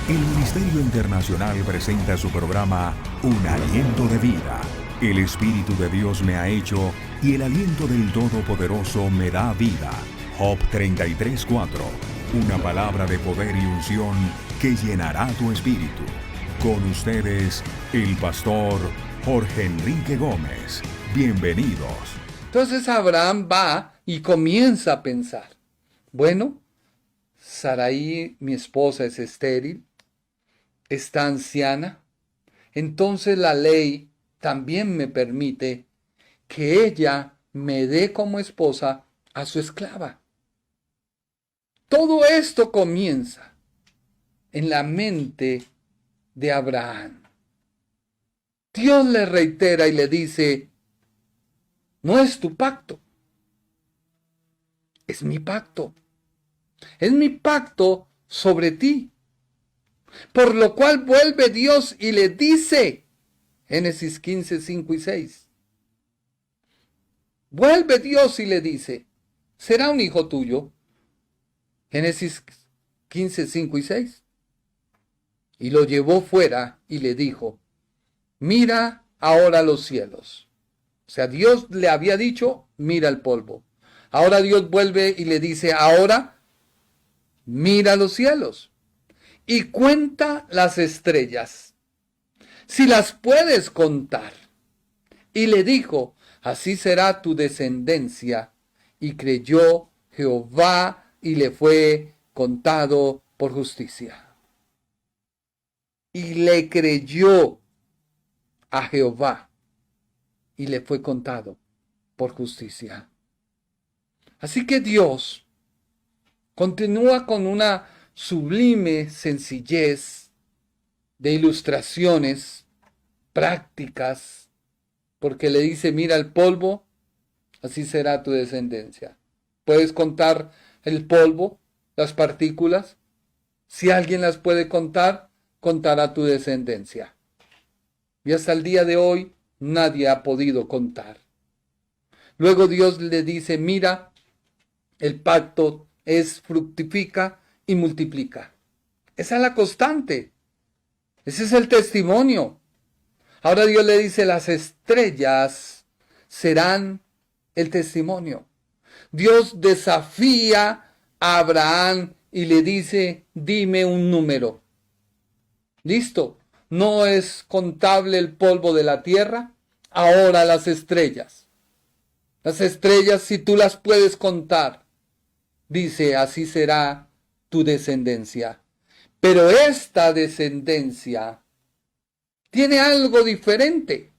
El Ministerio Internacional presenta su programa Un Aliento de Vida. El Espíritu de Dios me ha hecho y el aliento del Todopoderoso me da vida. Job 33:4. Una palabra de poder y unción que llenará tu espíritu. Con ustedes, el pastor Jorge Enrique Gómez. Bienvenidos. Entonces Abraham va y comienza a pensar, bueno, Sarai, mi esposa, es estéril, está anciana, entonces la ley también me permite que ella me dé como esposa a su esclava. Todo esto comienza en la mente de Abraham. Dios le reitera y le dice, no es tu pacto, es mi pacto. Es mi pacto sobre ti. Por lo cual vuelve Dios y le dice, Génesis 15, 5 y 6. Vuelve Dios y le dice, será un hijo tuyo. Génesis 15, 5 y 6. Y lo llevó fuera y le dijo, mira ahora los cielos. O sea, Dios le había dicho, mira el polvo. Ahora Dios vuelve y le dice, ahora mira los cielos y cuenta las estrellas, si las puedes contar. Y le dijo, así será tu descendencia. Y creyó Jehová y le fue contado por justicia. Y le creyó a Jehová y le fue contado por justicia. Así que Dios continúa con una sublime sencillez de ilustraciones prácticas, porque le dice, mira el polvo, así será tu descendencia. ¿Puedes contar el polvo, las partículas? Si alguien las puede contar, contará tu descendencia. Y hasta el día de hoy nadie ha podido contar. Luego Dios le dice, mira, el pacto es fructifica y multiplica. Esa es la constante. Ese es el testimonio. Ahora Dios le dice, las estrellas serán el testimonio. Dios desafía a Abraham y le dice, dime un número. Listo. No es contable el polvo de la tierra. Ahora las estrellas. Las estrellas, si tú las puedes contar, dice, así será tu descendencia. Pero esta descendencia tiene algo diferente.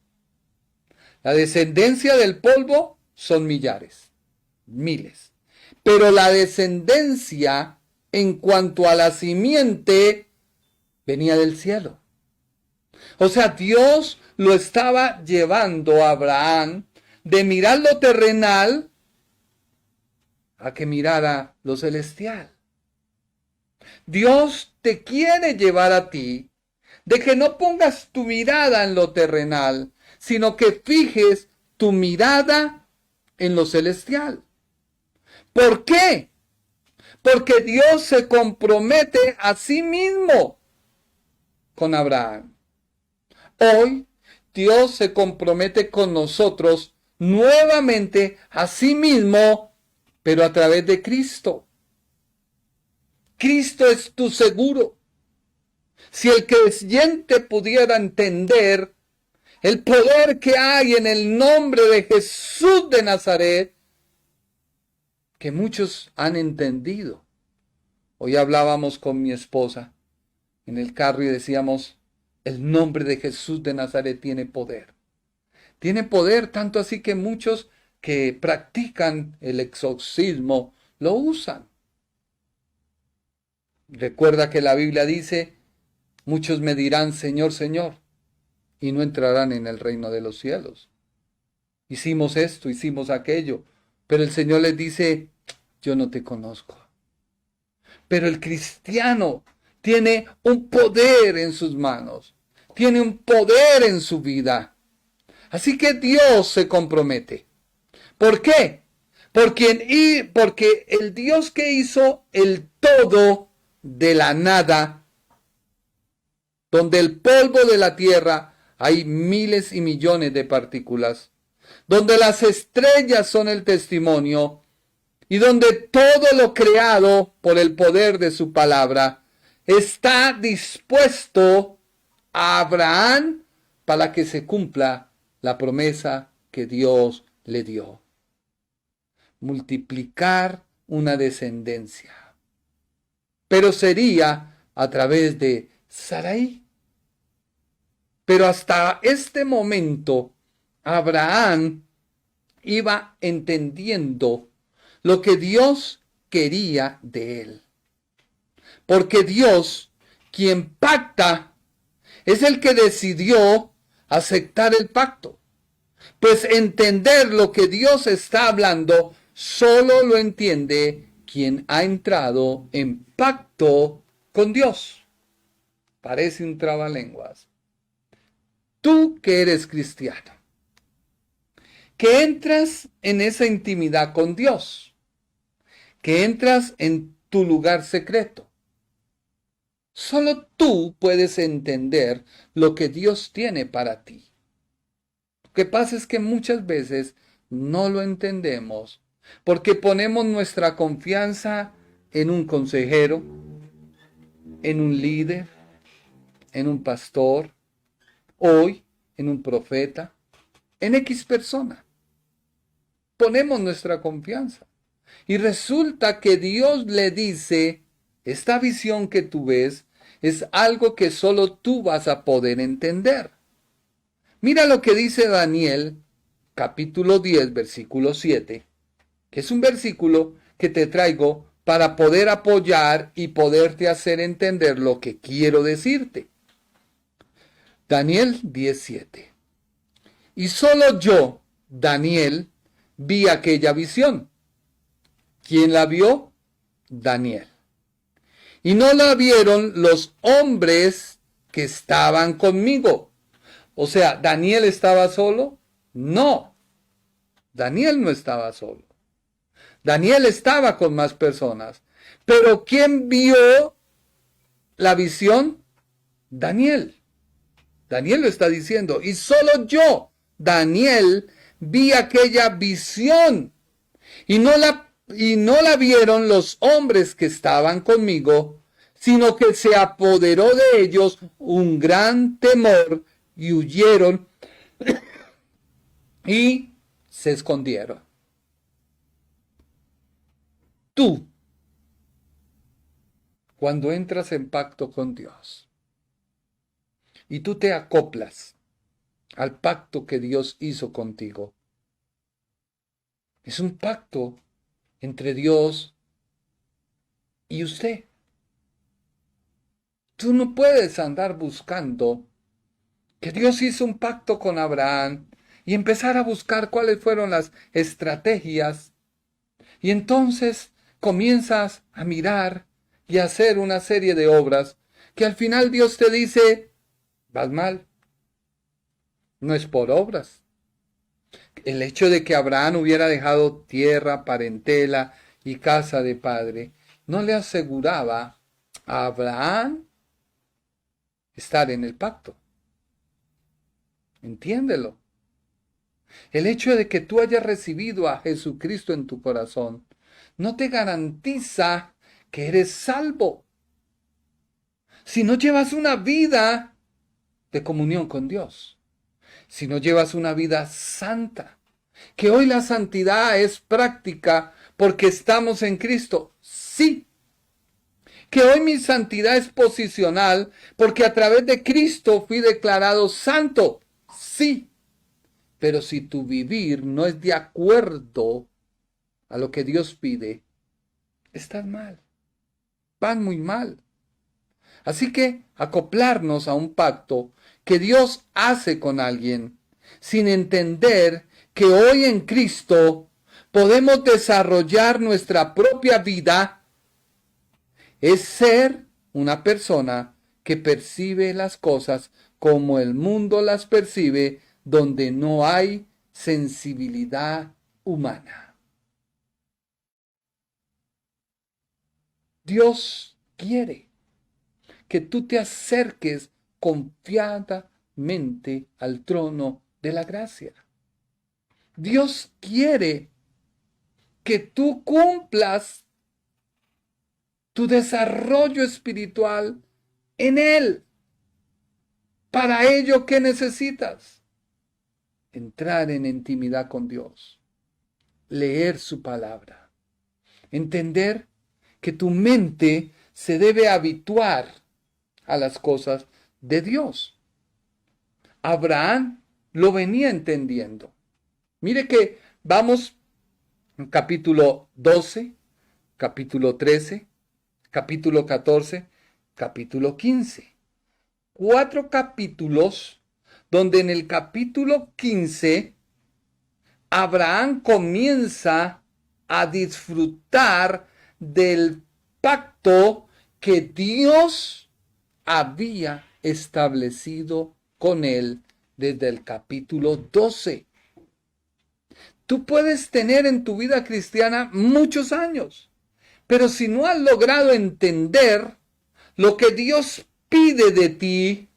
La descendencia del polvo son millares, miles. Pero la descendencia en cuanto a la simiente venía del cielo. O sea, Dios lo estaba llevando a Abraham de mirar lo terrenal a que mirara lo celestial. Dios te quiere llevar a ti de que no pongas tu mirada en lo terrenal, sino que fijes tu mirada en lo celestial. ¿Por qué? Porque Dios se compromete a sí mismo con Abraham. Hoy Dios se compromete con nosotros nuevamente a sí mismo, pero a través de Cristo. Cristo es tu seguro. Si el creyente pudiera entender el poder que hay en el nombre de Jesús de Nazaret, que muchos han entendido. Hoy hablábamos con mi esposa en el carro y decíamos, el nombre de Jesús de Nazaret tiene poder. Tiene poder tanto así que muchos que practican el exorcismo lo usan. Recuerda que la Biblia dice, muchos me dirán, Señor, Señor, y no entrarán en el reino de los cielos. Hicimos esto, hicimos aquello, pero el Señor les dice, yo no te conozco. Pero el cristiano tiene un poder en sus manos, tiene un poder en su vida. Así que Dios se compromete. ¿Por qué? Porque el Dios que hizo el todo de la nada donde el polvo de la tierra hay miles y millones de partículas, donde las estrellas son el testimonio y donde todo lo creado por el poder de su palabra está dispuesto a Abraham para que se cumpla la promesa que Dios le dio. Multiplicar una descendencia. Pero sería a través de Sarai. Pero hasta este momento, Abraham iba entendiendo lo que Dios quería de él. Porque Dios, quien pacta, es el que decidió aceptar el pacto. Pues entender lo que Dios está hablando solo lo entiende quien ha entrado en pacto con Dios. Parece un trabalenguas. Tú que eres cristiano, que entras en esa intimidad con Dios, que entras en tu lugar secreto. Solo tú puedes entender lo que Dios tiene para ti. Lo que pasa es que muchas veces no lo entendemos porque ponemos nuestra confianza en un consejero, en un líder, en un pastor, hoy en un profeta, en X persona. Ponemos nuestra confianza. Y resulta que Dios le dice, esta visión que tú ves es algo que solo tú vas a poder entender. Mira lo que dice Daniel, capítulo 10, versículo 7, que es un versículo que te traigo para poder apoyar y poderte hacer entender lo que quiero decirte. Daniel 10:7. Y solo yo, Daniel, vi aquella visión. ¿Quién la vio? Daniel. Y no la vieron los hombres que estaban conmigo. O sea, ¿Daniel estaba solo? No. Daniel no estaba solo. Daniel estaba con más personas. Pero ¿quién vio la visión? Daniel. Daniel lo está diciendo. Y solo yo, Daniel, vi aquella visión. Y no la vieron los hombres que estaban conmigo, sino que se apoderó de ellos un gran temor y huyeron y se escondieron. Tú, cuando entras en pacto con Dios y tú te acoplas al pacto que Dios hizo contigo, es un pacto entre Dios y usted. Tú no puedes andar buscando que Dios hizo un pacto con Abraham y empezar a buscar cuáles fueron las estrategias. Y entonces comienzas a mirar y a hacer una serie de obras que al final Dios te dice, vas mal. No es por obras. El hecho de que Abraham hubiera dejado tierra, parentela y casa de padre, no le aseguraba a Abraham estar en el pacto. Entiéndelo. El hecho de que tú hayas recibido a Jesucristo en tu corazón no te garantiza que eres salvo. Si no llevas una vida de comunión con Dios, si no llevas una vida santa, que hoy la santidad es práctica porque estamos en Cristo, sí. Que hoy mi santidad es posicional porque a través de Cristo fui declarado santo, sí. Pero si tu vivir no es de acuerdo a lo que Dios pide, estás mal. Vas muy mal. Así que acoplarnos a un pacto que Dios hace con alguien, sin entender que hoy en Cristo podemos desarrollar nuestra propia vida, es ser una persona que percibe las cosas como el mundo las percibe, donde no hay sensibilidad humana. Dios quiere que tú te acerques confiadamente al trono de la gracia. Dios quiere que tú cumplas tu desarrollo espiritual en Él. Para ello, ¿qué necesitas? Entrar en intimidad con Dios, leer su palabra, entender que tu mente se debe habituar a las cosas de Dios. Abraham lo venía entendiendo. Mire que vamos en capítulo 12, capítulo 13, capítulo 14, capítulo 15. 4 capítulos donde en el capítulo 15 Abraham comienza a disfrutar del pacto que Dios había establecido con él desde el capítulo 12. Tú puedes tener en tu vida cristiana muchos años, pero si no has logrado entender lo que Dios pide de ti,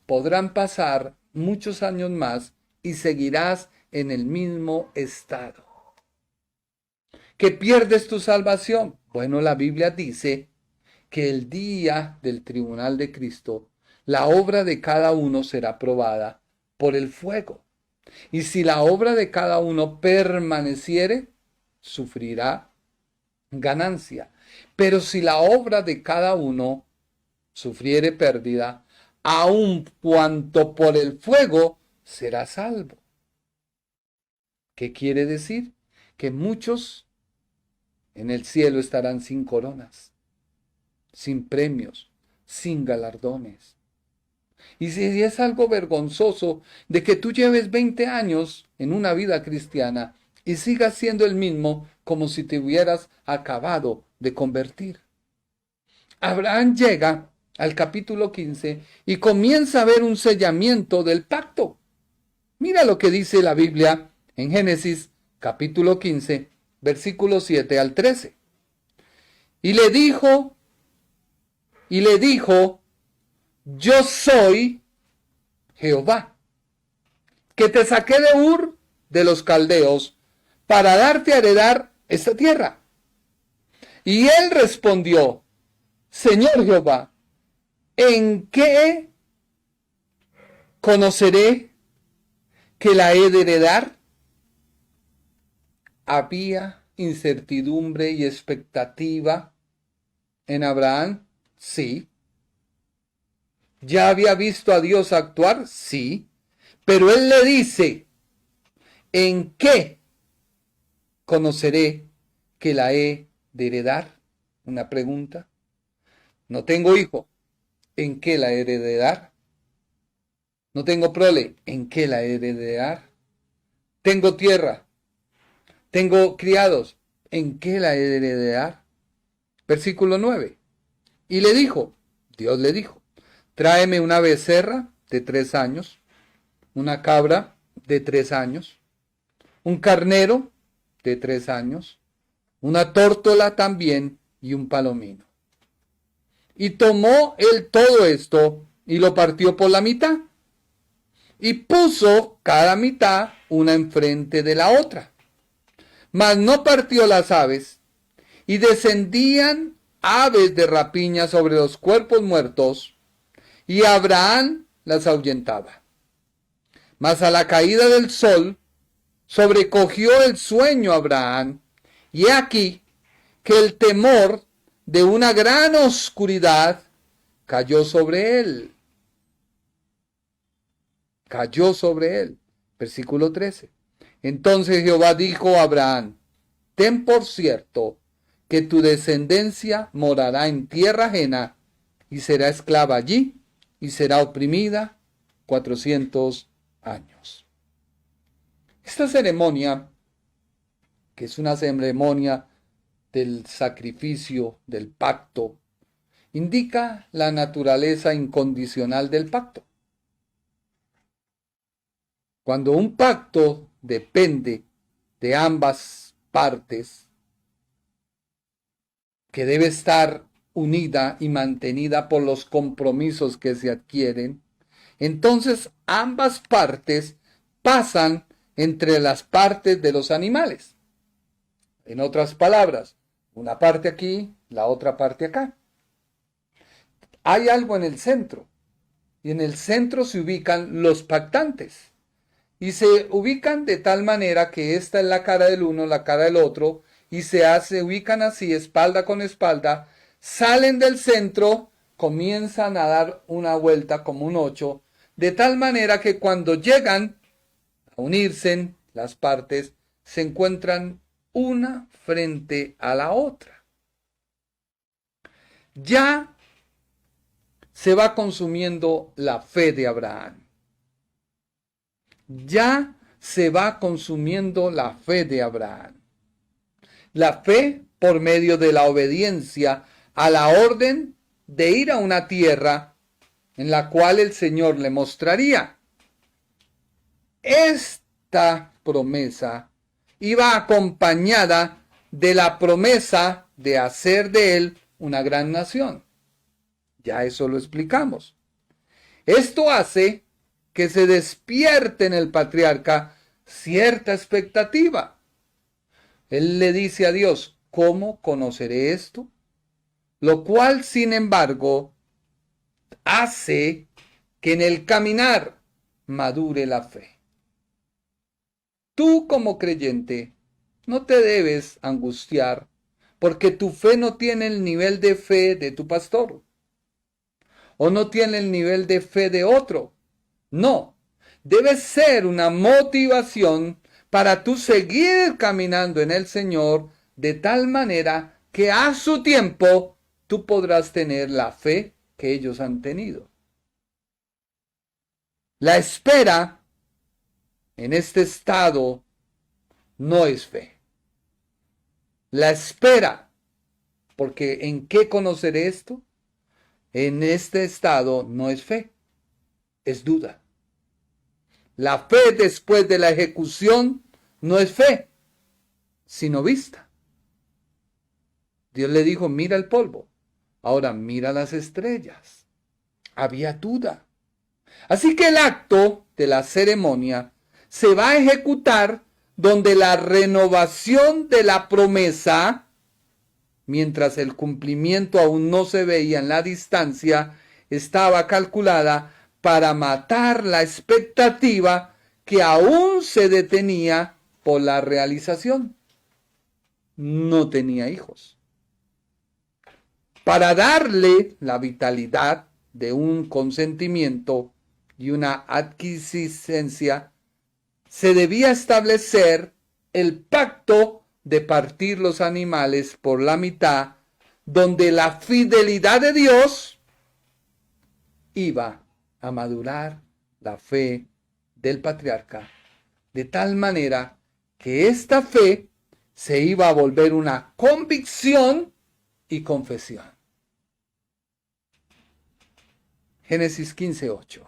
podrán pasar muchos años más y seguirás en el mismo estado. ¿Que pierdes tu salvación? Bueno, la Biblia dice que el día del tribunal de Cristo, la obra de cada uno será probada por el fuego. Y si la obra de cada uno permaneciere, sufrirá ganancia. Pero si la obra de cada uno sufriere pérdida, aun cuanto por el fuego será salvo. ¿Qué quiere decir? Que muchos en el cielo estarán sin coronas, sin premios, sin galardones. Y si es algo vergonzoso de que tú lleves 20 años en una vida cristiana y sigas siendo el mismo como si te hubieras acabado de convertir. Abraham llega al capítulo 15 y comienza a ver un sellamiento del pacto. Mira lo que dice la Biblia en Génesis capítulo 15, versículos 7 al 13. Y le dijo, yo soy Jehová, que te saqué de Ur de los caldeos para darte a heredar esta tierra. Y él respondió, Señor Jehová, ¿en qué conoceré que la he de heredar? ¿Había incertidumbre y expectativa en Abraham? Sí. ¿Ya había visto a Dios actuar? Sí. Pero él le dice, ¿en qué conoceré que la he de heredar? Una pregunta. No tengo hijo, ¿en qué la he de heredar? No tengo prole, ¿en qué la he de heredar? Tengo tierra, tengo criados, ¿en qué la he de heredar? Versículo 9. Y le dijo, Dios le dijo, tráeme una becerra de 3 años, una cabra de 3 años, un carnero de 3 años, una tórtola también y un palomino. Y tomó él todo esto y lo partió por la mitad. Y puso cada mitad una enfrente de la otra. Mas no partió las aves. Y descendían aves de rapiña sobre los cuerpos muertos. Y Abraham las ahuyentaba. Mas a la caída del sol sobrecogió el sueño a Abraham. Y he aquí que el temor de una gran oscuridad cayó sobre él. Cayó sobre él. Versículo 13. Entonces Jehová dijo a Abraham, ten por cierto que tu descendencia morará en tierra ajena y será esclava allí y será oprimida 400 años. Esta ceremonia, que es una ceremonia del sacrificio, del pacto, indica la naturaleza incondicional del pacto. Cuando un pacto depende de ambas partes, que debe estar unida y mantenida por los compromisos que se adquieren, entonces ambas partes pasan entre las partes de los animales. En otras palabras, una parte aquí, la otra parte acá. Hay algo en el centro, y en el centro se ubican los pactantes, y se ubican de tal manera que esta es la cara del uno, la cara del otro, y se ubican así, espalda con espalda, salen del centro, comienzan a dar una vuelta como un 8, de tal manera que cuando llegan a unirse las partes, se encuentran una frente a la otra. Ya se va consumiendo la fe de Abraham. Ya se va consumiendo la fe de Abraham. La fe por medio de la obediencia a la orden de ir a una tierra en la cual el Señor le mostraría. Esta promesa iba acompañada de la promesa de hacer de él una gran nación. Ya eso lo explicamos. Esto hace que se despierte en el patriarca cierta expectativa. Él le dice a Dios, ¿cómo conoceré esto? Lo cual, sin embargo, hace que en el caminar madure la fe. Tú como creyente no te debes angustiar porque tu fe no tiene el nivel de fe de tu pastor o no tiene el nivel de fe de otro. No, debe ser una motivación para tú seguir caminando en el Señor de tal manera que a su tiempo tú podrás tener la fe que ellos han tenido. La espera en este estado no es fe. La espera, porque ¿en qué conoceré esto? En este estado no es fe, es duda. La fe después de la ejecución no es fe, sino vista. Dios le dijo, mira el polvo, ahora mira las estrellas. Había duda. Así que el acto de la ceremonia se va a ejecutar donde la renovación de la promesa, mientras el cumplimiento aún no se veía en la distancia, estaba calculada para matar la expectativa que aún se detenía por la realización. No tenía hijos. Para darle la vitalidad de un consentimiento y una adquisicencia, se debía establecer el pacto de partir los animales por la mitad, donde la fidelidad de Dios iba a madurar la fe del patriarca, de tal manera que esta fe se iba a volver una convicción y confesión. Génesis 15:8.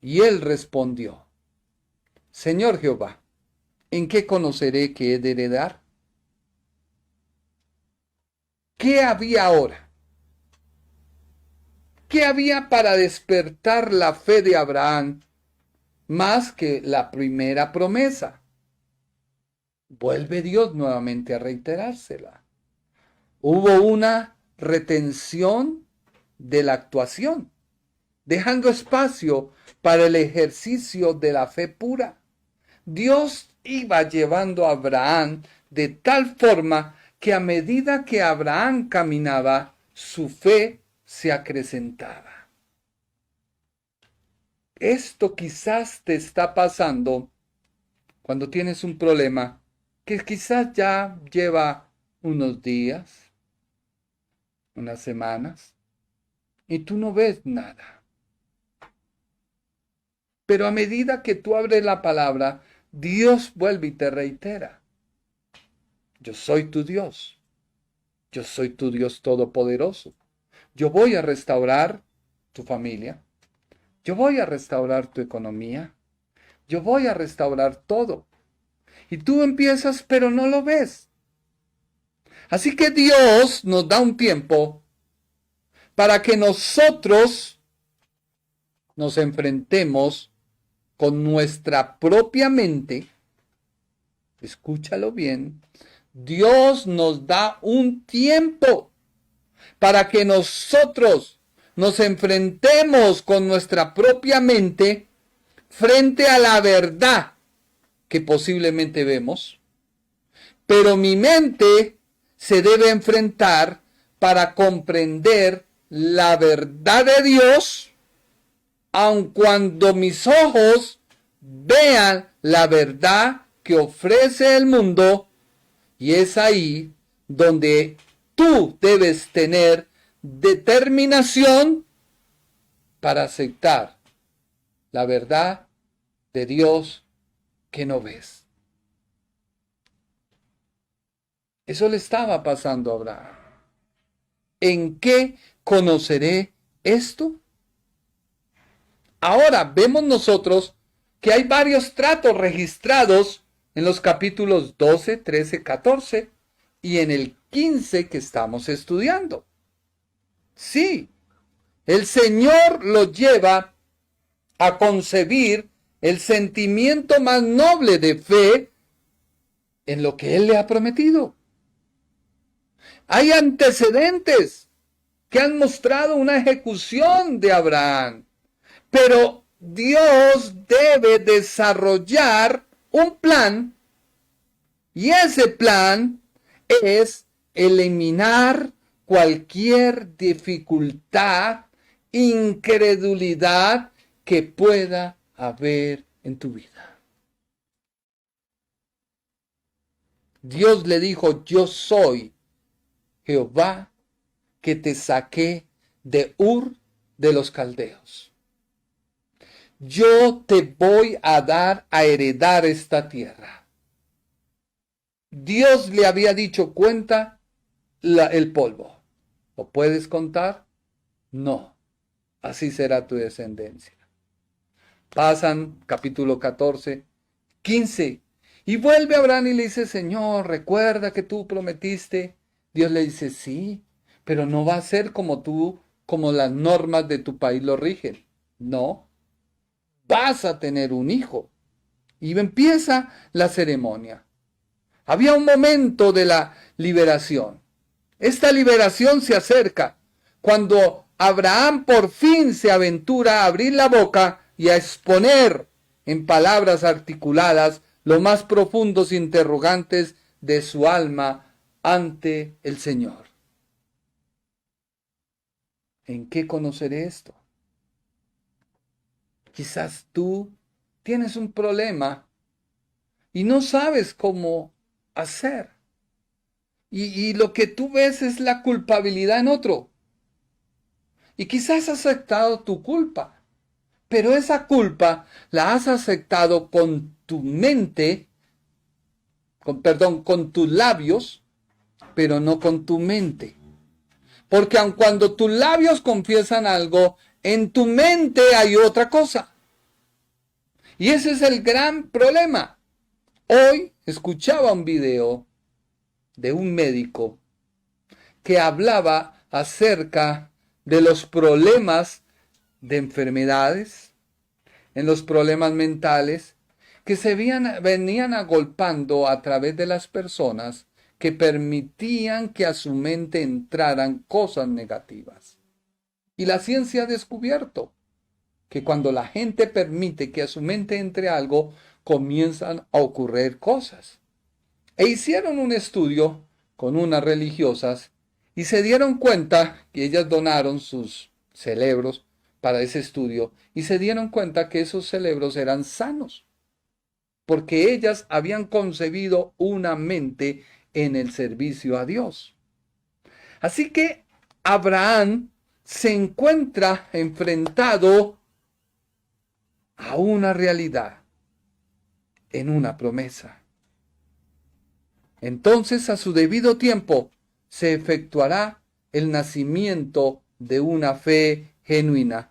Y él respondió, Señor Jehová, ¿en qué conoceré que he de heredar? ¿Qué había ahora? ¿Qué había para despertar la fe de Abraham más que la primera promesa? Vuelve Dios nuevamente a reiterársela. Hubo una retención de la actuación, dejando espacio para el ejercicio de la fe pura. Dios iba llevando a Abraham de tal forma que a medida que Abraham caminaba, su fe se acrecentaba. Esto quizás te está pasando cuando tienes un problema que quizás ya lleva unos días, unas semanas, y tú no ves nada. Pero a medida que tú abres la palabra, Dios vuelve y te reitera. Yo soy tu Dios. Yo soy tu Dios todopoderoso. Yo voy a restaurar tu familia. Yo voy a restaurar tu economía. Yo voy a restaurar todo. Y tú empiezas, pero no lo ves. Así que Dios nos da un tiempo para que nosotros nos enfrentemos con nuestra propia mente. Escúchalo bien. Dios nos da un tiempo para que nosotros nos enfrentemos con nuestra propia mente frente a la verdad que posiblemente vemos. Pero mi mente se debe enfrentar para comprender la verdad de Dios, aun cuando mis ojos vean la verdad que ofrece el mundo. Y es ahí donde tú debes tener determinación para aceptar la verdad de Dios que no ves. Eso le estaba pasando a Abraham. ¿En qué conoceré esto? Ahora vemos nosotros que hay varios tratos registrados en los capítulos 12, 13, 14 y en el 15 que estamos estudiando. Sí, el Señor lo lleva a concebir el sentimiento más noble de fe en lo que Él le ha prometido. Hay antecedentes que han mostrado una ejecución de Abraham, pero Dios debe desarrollar un plan, y ese plan es eliminar cualquier dificultad, incredulidad que pueda haber en tu vida. Dios le dijo: yo soy Jehová que te saqué de Ur de los Caldeos. Yo te voy a dar a heredar esta tierra. Dios le había dicho: cuenta el polvo. ¿Lo puedes contar? No. Así será tu descendencia. Pasan capítulo 14, 15. Y vuelve Abraham y le dice: Señor, recuerda que tú prometiste. Dios le dice: sí, pero no va a ser como las normas de tu país lo rigen. No. Vas a tener un hijo. Y empieza la ceremonia. Había un momento de la liberación. Esta liberación se acerca cuando Abraham por fin se aventura a abrir la boca y a exponer en palabras articuladas los más profundos interrogantes de su alma ante el Señor. ¿En qué conoceré esto? Quizás tú tienes un problema y no sabes cómo hacer. Y lo que tú ves es la culpabilidad en otro. Y quizás has aceptado tu culpa, pero esa culpa la has aceptado con tu mente, con tus labios, pero no con tu mente. Porque aun cuando tus labios confiesan algo, en tu mente hay otra cosa. Y ese es el gran problema. Hoy escuchaba un video de un médico que hablaba acerca de los problemas de enfermedades, en los problemas mentales que se venían agolpando a través de las personas que permitían que a su mente entraran cosas negativas. Y la ciencia ha descubierto que cuando la gente permite que a su mente entre algo, comienzan a ocurrir cosas. E hicieron un estudio con unas religiosas y se dieron cuenta que ellas donaron sus cerebros para ese estudio y se dieron cuenta que esos cerebros eran sanos, porque ellas habían concebido una mente en el servicio a Dios. Así que Abraham se encuentra enfrentado a una realidad, en una promesa. Entonces, a su debido tiempo, se efectuará el nacimiento de una fe genuina.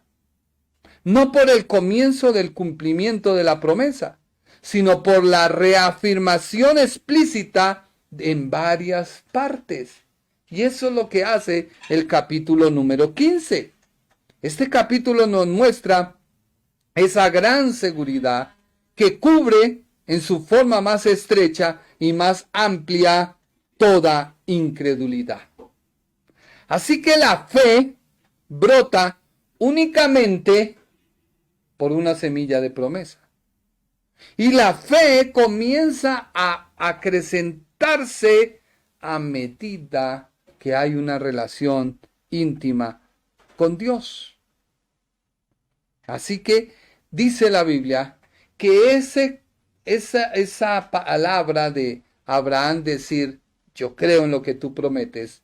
No por el comienzo del cumplimiento de la promesa, sino por la reafirmación explícita en varias partes. Y eso es lo que hace el capítulo número 15. Este capítulo nos muestra esa gran seguridad que cubre en su forma más estrecha y más amplia toda incredulidad. Así que la fe brota únicamente por una semilla de promesa. Y la fe comienza a acrecentarse a medida que hay una relación íntima con Dios. Así que dice la Biblia que esa palabra de Abraham decir, yo creo en lo que tú prometes,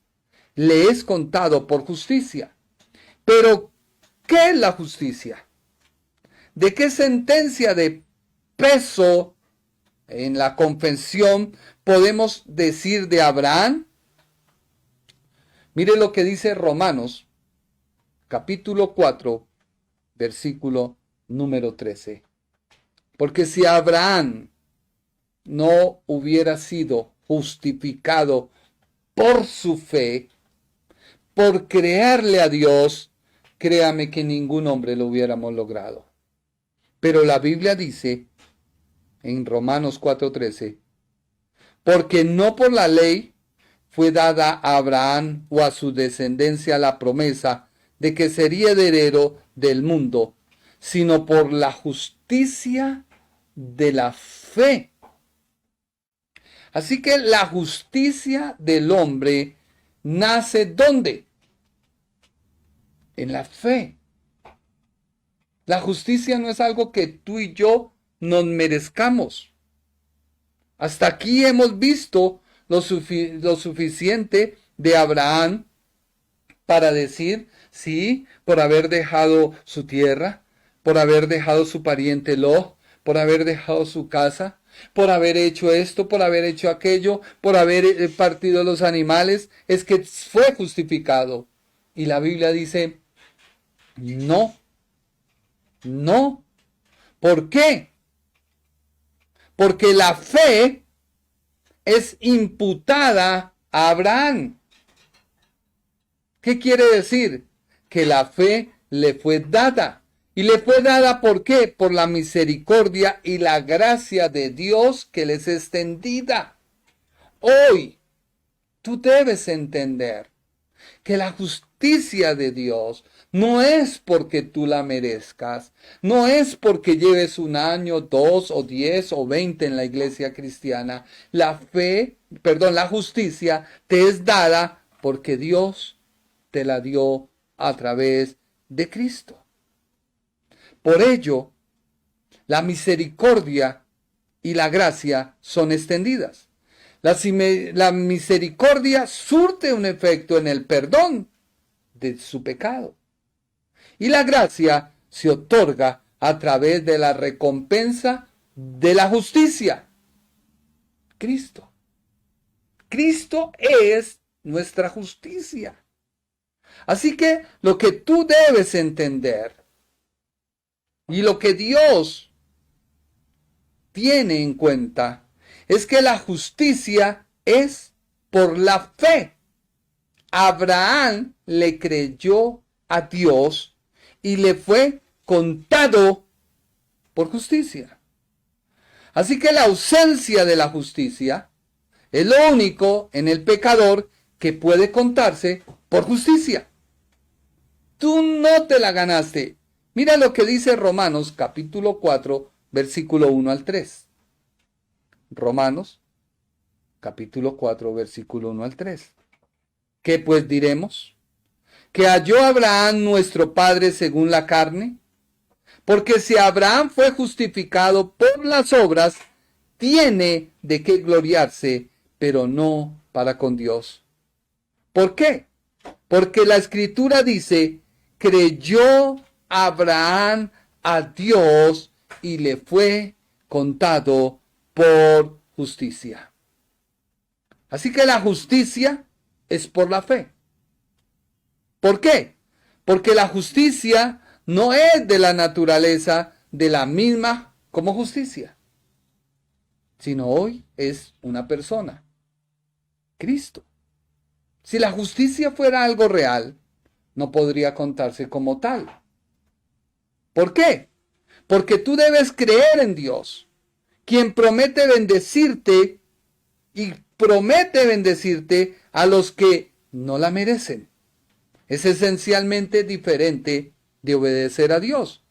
le es contado por justicia. Pero, ¿qué es la justicia? ¿De qué sentencia de peso en la confesión podemos decir de Abraham? Mire lo que dice Romanos, capítulo 4, versículo número 13. Porque si Abraham no hubiera sido justificado por su fe, por creerle a Dios, créame que ningún hombre lo hubiéramos logrado. Pero la Biblia dice en Romanos 4:13, porque no por la ley fue dada a Abraham o a su descendencia la promesa de que sería heredero del mundo, sino por la justicia de la fe. Así que la justicia del hombre nace ¿dónde? En la fe. La justicia no es algo que tú y yo nos merezcamos. Hasta aquí hemos visto lo suficiente de Abraham para decir, sí, por haber dejado su tierra, por haber dejado su pariente Lot, por haber dejado su casa, por haber hecho esto, por haber hecho aquello, por haber partido los animales, es que fue justificado. Y la Biblia dice, no. ¿Por qué? Porque la fe es imputada a Abraham. ¿Qué quiere decir? Que la fe le fue dada. ¿Y le fue dada por qué? Por la misericordia y la gracia de Dios que les es extendida. Hoy, tú debes entender que la justicia de Dios no es porque tú la merezcas, no es porque lleves 1 año, 2 o 10 o 20 en la iglesia cristiana. La justicia te es dada porque Dios te la dio a través de Cristo. Por ello, la misericordia y la gracia son extendidas. La misericordia surte un efecto en el perdón de su pecado. Y la gracia se otorga a través de la recompensa de la justicia. Cristo. Cristo es nuestra justicia. Así que lo que tú debes entender y lo que Dios tiene en cuenta es que la justicia es por la fe. Abraham le creyó a Dios y le fue contado por justicia. Así que la ausencia de la justicia es lo único en el pecador que puede contarse por justicia. Tú no te la ganaste. Mira lo que dice Romanos capítulo 4, versículo 1 al 3. Romanos capítulo 4, versículo 1 al 3. ¿Qué pues diremos? ¿Que halló Abraham nuestro padre según la carne? Porque si Abraham fue justificado por las obras, tiene de qué gloriarse, pero no para con Dios. ¿Por qué? Porque la Escritura dice, creyó Abraham a Dios y le fue contado por justicia. Así que la justicia es por la fe. ¿Por qué? Porque la justicia no es de la naturaleza de la misma como justicia, sino hoy es una persona. Cristo. Si la justicia fuera algo real, no podría contarse como tal. ¿Por qué? Porque tú debes creer en Dios, quien promete bendecirte y promete bendecirte a los que no la merecen. Es esencialmente diferente de obedecer a Dios,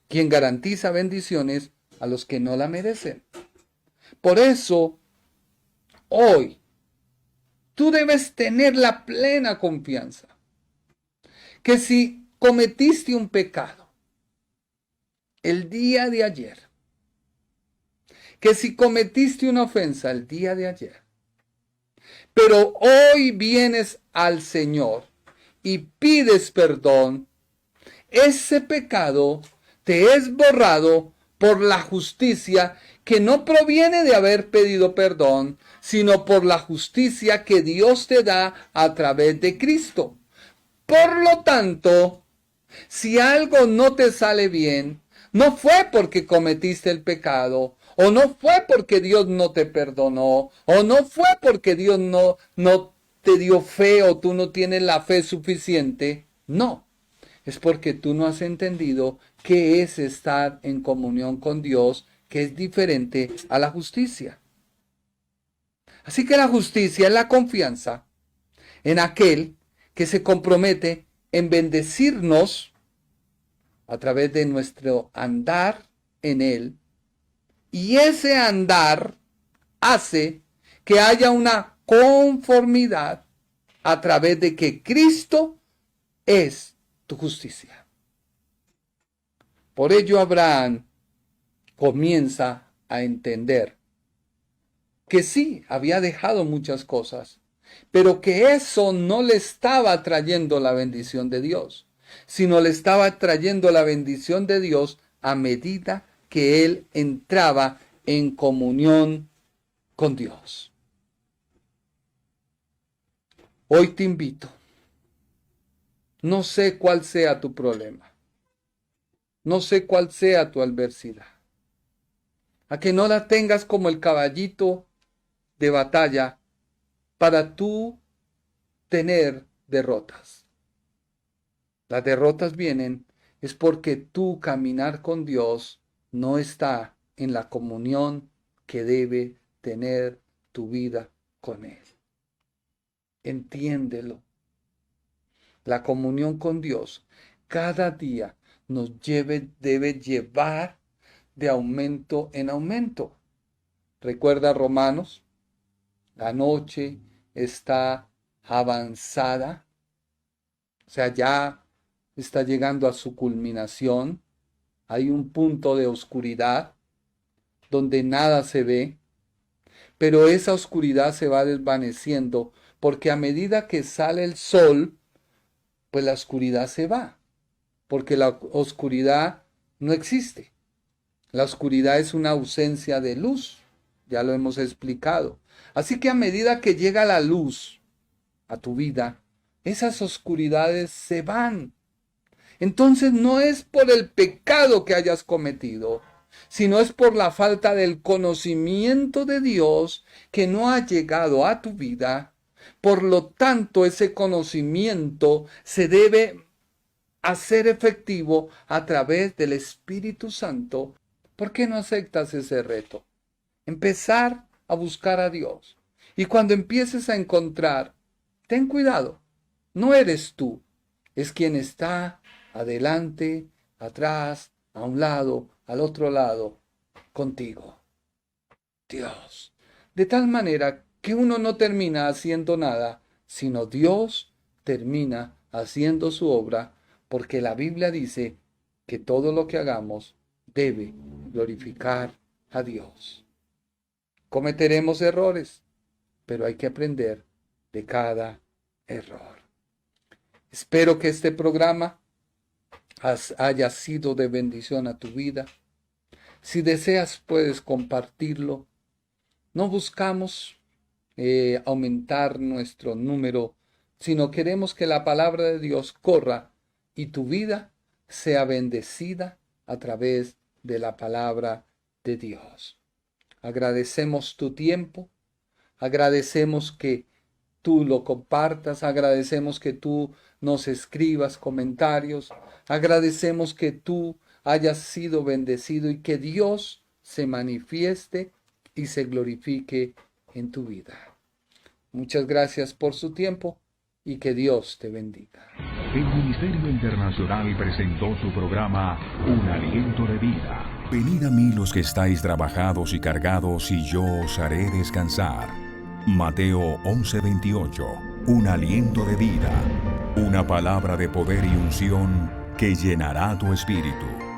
quien garantiza bendiciones a los que no la merecen. Por eso, hoy, tú debes tener la plena confianza que si cometiste un pecado el día de ayer, que si cometiste una ofensa el día de ayer, pero hoy vienes al Señor y pides perdón, ese pecado te es borrado por la justicia que no proviene de haber pedido perdón, sino por la justicia que Dios te da a través de Cristo. Por lo tanto, si algo no te sale bien, no fue porque cometiste el pecado, o no fue porque Dios no te perdonó, o no fue porque Dios no te dio fe o tú no tienes la fe suficiente. No, es porque tú no has entendido qué es estar en comunión con Dios, que es diferente a la justicia. Así que la justicia es la confianza en aquel que se compromete en bendecirnos a través de nuestro andar en Él. Y ese andar hace que haya una conformidad a través de que Cristo es tu justicia. Por ello Abraham comienza a entender que sí, había dejado muchas cosas, pero que eso no le estaba trayendo la bendición de Dios, sino le estaba trayendo la bendición de Dios a medida que él entraba en comunión con Dios. Hoy te invito, no sé cuál sea tu problema, no sé cuál sea tu adversidad, a que no la tengas como el caballito de batalla para tú tener derrotas. Las derrotas vienen es porque tu caminar con Dios no está en la comunión que debe tener tu vida con Él. Entiéndelo. La comunión con Dios cada día nos debe llevar de aumento en aumento. Recuerda Romanos, la noche está avanzada, o sea, ya está llegando a su culminación. Hay un punto de oscuridad donde nada se ve, pero esa oscuridad se va desvaneciendo porque a medida que sale el sol, pues la oscuridad se va, porque la oscuridad no existe. La oscuridad es una ausencia de luz, ya lo hemos explicado. Así que a medida que llega la luz a tu vida, esas oscuridades se van. Entonces no es por el pecado que hayas cometido, sino es por la falta del conocimiento de Dios que no ha llegado a tu vida. Por lo tanto, ese conocimiento se debe hacer efectivo a través del Espíritu Santo. ¿Por qué no aceptas ese reto? Empezar a buscar a Dios. Y cuando empieces a encontrar, ten cuidado, no eres tú, es quien está adelante, atrás, a un lado, al otro lado, contigo. Dios. De tal manera que uno no termina haciendo nada, sino Dios termina haciendo su obra, porque la Biblia dice que todo lo que hagamos debe glorificar a Dios. Cometeremos errores, pero hay que aprender de cada error. Espero que este programa haya sido de bendición a tu vida. Si deseas, puedes compartirlo. No buscamos aumentar nuestro número, sino queremos que la palabra de Dios corra y tu vida sea bendecida a través de la palabra de Dios. Agradecemos tu tiempo, agradecemos que tú lo compartas, agradecemos que tú nos escribas comentarios, agradecemos que tú hayas sido bendecido y que Dios se manifieste y se glorifique en tu vida. Muchas gracias por su tiempo y que Dios te bendiga. El Ministerio Internacional presentó su programa Un Aliento de Vida. Venid a mí los que estáis trabajados y cargados, y yo os haré descansar. Mateo 11:28. Un aliento de vida. Una palabra de poder y unción que llenará tu espíritu.